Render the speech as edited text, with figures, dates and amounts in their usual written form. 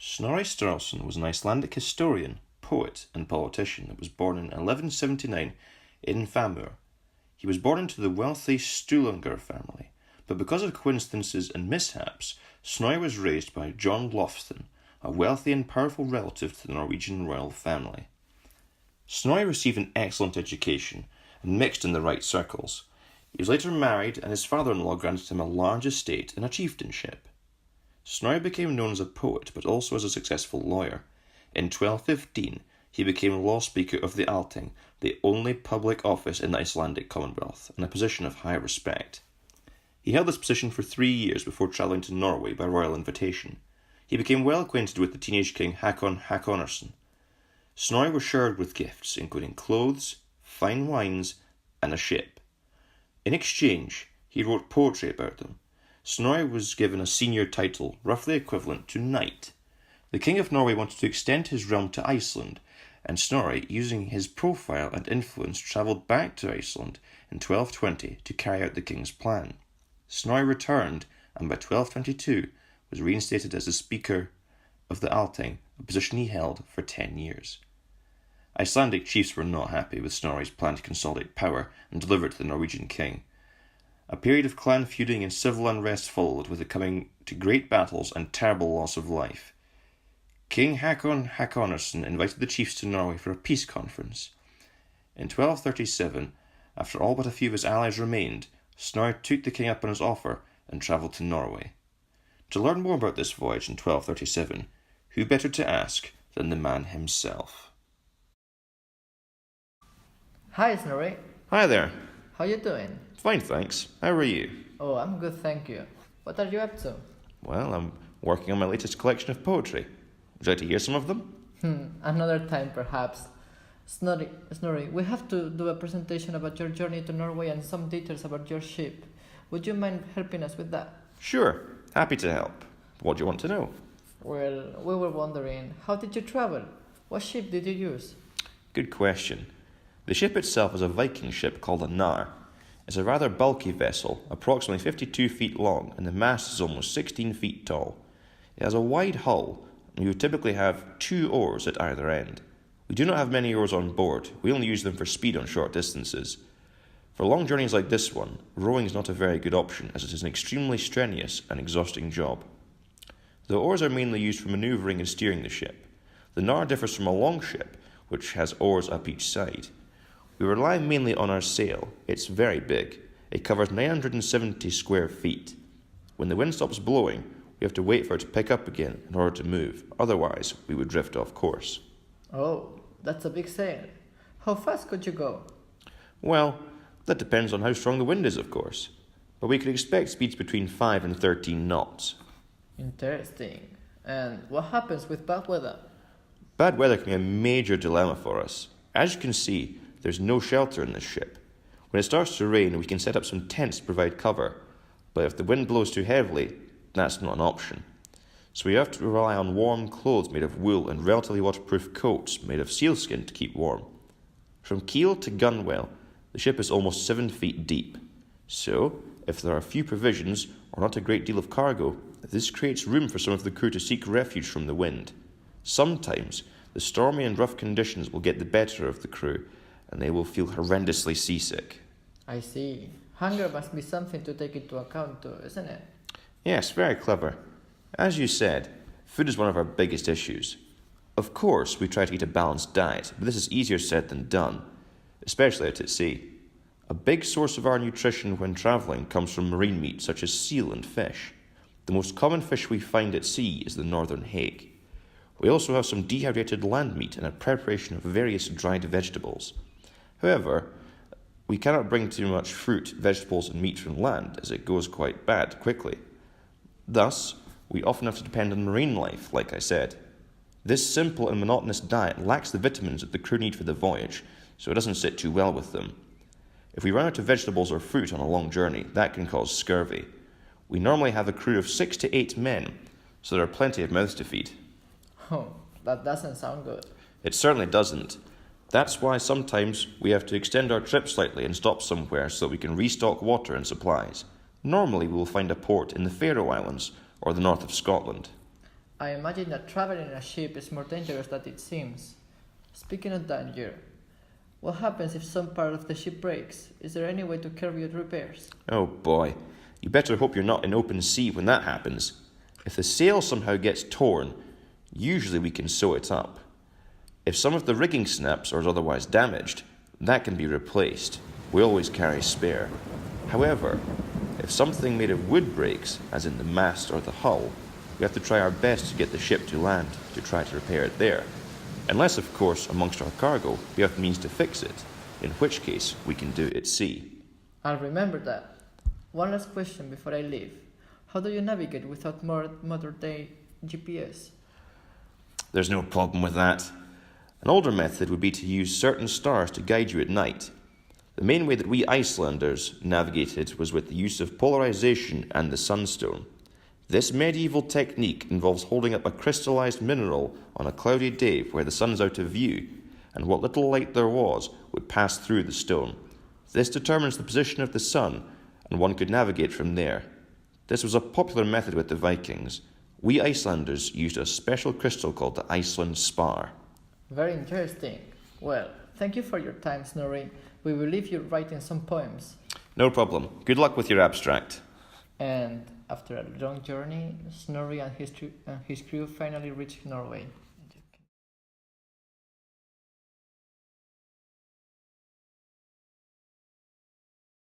Snorri Sturluson was an Icelandic historian, poet, and politician that was born in 1179 in Famur. He was born into the wealthy Stulanger family, but because of coincidences and mishaps, Snorri was raised by John Lofston, a wealthy and powerful relative to the Norwegian royal family. Snorri received an excellent education and mixed in the right circles. He was later married, and his father-in-law granted him a large estate and a chieftainship. Snorri became known as a poet, but also as a successful lawyer. In 1215, he became law speaker of the Althing, the only public office in the Icelandic Commonwealth, and a position of high respect. He held this position for 3 years before travelling to Norway by royal invitation. He became well acquainted with the teenage king Hakon Hakonarsson. Snorri was showered with gifts, including clothes, fine wines, and a ship. In exchange, he wrote poetry about them. Snorri was given a senior title, roughly equivalent to knight. The King of Norway wanted to extend his realm to Iceland, and Snorri, using his profile and influence, travelled back to Iceland in 1220 to carry out the king's plan. Snorri returned, and by 1222 was reinstated as the Speaker of the Althing, a position he held for 10 years. Icelandic chiefs were not happy with Snorri's plan to consolidate power and deliver it to the Norwegian king. A period of clan feuding and civil unrest followed, with it coming to great battles and terrible loss of life. King Hakon Hakonarsson invited the chiefs to Norway for a peace conference. In 1237, after all but a few of his allies remained, Snorri took the king up on his offer and travelled to Norway. To learn more about this voyage in 1237, who better to ask than the man himself? Hi, Snorri. Hi there. How you doing? Fine, thanks. How are you? Oh, I'm good, thank you. What are you up to? Well, I'm working on my latest collection of poetry. Would you like to hear some of them? Another time perhaps. Snorri, we have to do a presentation about your journey to Norway and some details about your ship. Would you mind helping us with that? Sure, happy to help. What do you want to know? Well, we were wondering, how did you travel? What ship did you use? Good question. The ship itself is a Viking ship called a nar. It's a rather bulky vessel, approximately 52 feet long, and the mast is almost 16 feet tall. It has a wide hull, and you would typically have 2 oars at either end. We do not have many oars on board. We only use them for speed on short distances. For long journeys like this one, rowing is not a very good option, as it is an extremely strenuous and exhausting job. The oars are mainly used for manoeuvring and steering the ship. The nar differs from a longship, which has oars up each side. We rely mainly on our sail. It's very big. It covers 970 square feet. When the wind stops blowing, we have to wait for it to pick up again in order to move. Otherwise, we would drift off course. Oh, that's a big sail. How fast could you go? Well, that depends on how strong the wind is, of course. But we could expect speeds between 5 and 13 knots. Interesting. And what happens with bad weather? Bad weather can be a major dilemma for us. As you can see, there's no shelter in this ship. When it starts to rain, we can set up some tents to provide cover, but if the wind blows too heavily, that's not an option. So we have to rely on warm clothes made of wool and relatively waterproof coats made of sealskin to keep warm. From keel to gunwale, the ship is almost 7 feet deep. So, if there are few provisions or not a great deal of cargo, this creates room for some of the crew to seek refuge from the wind. Sometimes, the stormy and rough conditions will get the better of the crew, and they will feel horrendously seasick. I see. Hunger must be something to take into account too, isn't it? Yes, very clever. As you said, food is one of our biggest issues. Of course, we try to eat a balanced diet, but this is easier said than done, especially out at sea. A big source of our nutrition when travelling comes from marine meat such as seal and fish. The most common fish we find at sea is the northern hake. We also have some dehydrated land meat and a preparation of various dried vegetables. However, we cannot bring too much fruit, vegetables and meat from land, as it goes quite bad quickly. Thus, we often have to depend on marine life, like I said. This simple and monotonous diet lacks the vitamins that the crew need for the voyage, so it doesn't sit too well with them. If we run out of vegetables or fruit on a long journey, that can cause scurvy. We normally have a crew of 6 to 8 men, so there are plenty of mouths to feed. Oh, that doesn't sound good. It certainly doesn't. That's why sometimes we have to extend our trip slightly and stop somewhere so that we can restock water and supplies. Normally we will find a port in the Faroe Islands or the north of Scotland. I imagine that traveling in a ship is more dangerous than it seems. Speaking of danger, what happens if some part of the ship breaks? Is there any way to carry out repairs? Oh boy, you better hope you're not in open sea when that happens. If the sail somehow gets torn, usually we can sew it up. If some of the rigging snaps or is otherwise damaged, that can be replaced. We always carry spare. However, if something made of wood breaks, as in the mast or the hull, we have to try our best to get the ship to land to try to repair it there. Unless, of course, amongst our cargo, we have the means to fix it, in which case we can do it at sea. I'll remember that. One last question before I leave. How do you navigate without modern-day GPS? There's no problem with that. An older method would be to use certain stars to guide you at night. The main way that we Icelanders navigated was with the use of polarization and the sunstone. This medieval technique involves holding up a crystallized mineral on a cloudy day where the sun's out of view, and what little light there was would pass through the stone. This determines the position of the sun, and one could navigate from there. This was a popular method with the Vikings. We Icelanders used a special crystal called the Iceland spar. Very interesting. Well, thank you for your time, Snorri. We will leave you writing some poems. No problem. Good luck with your abstract. And after a long journey, Snorri and his crew finally reached Norway.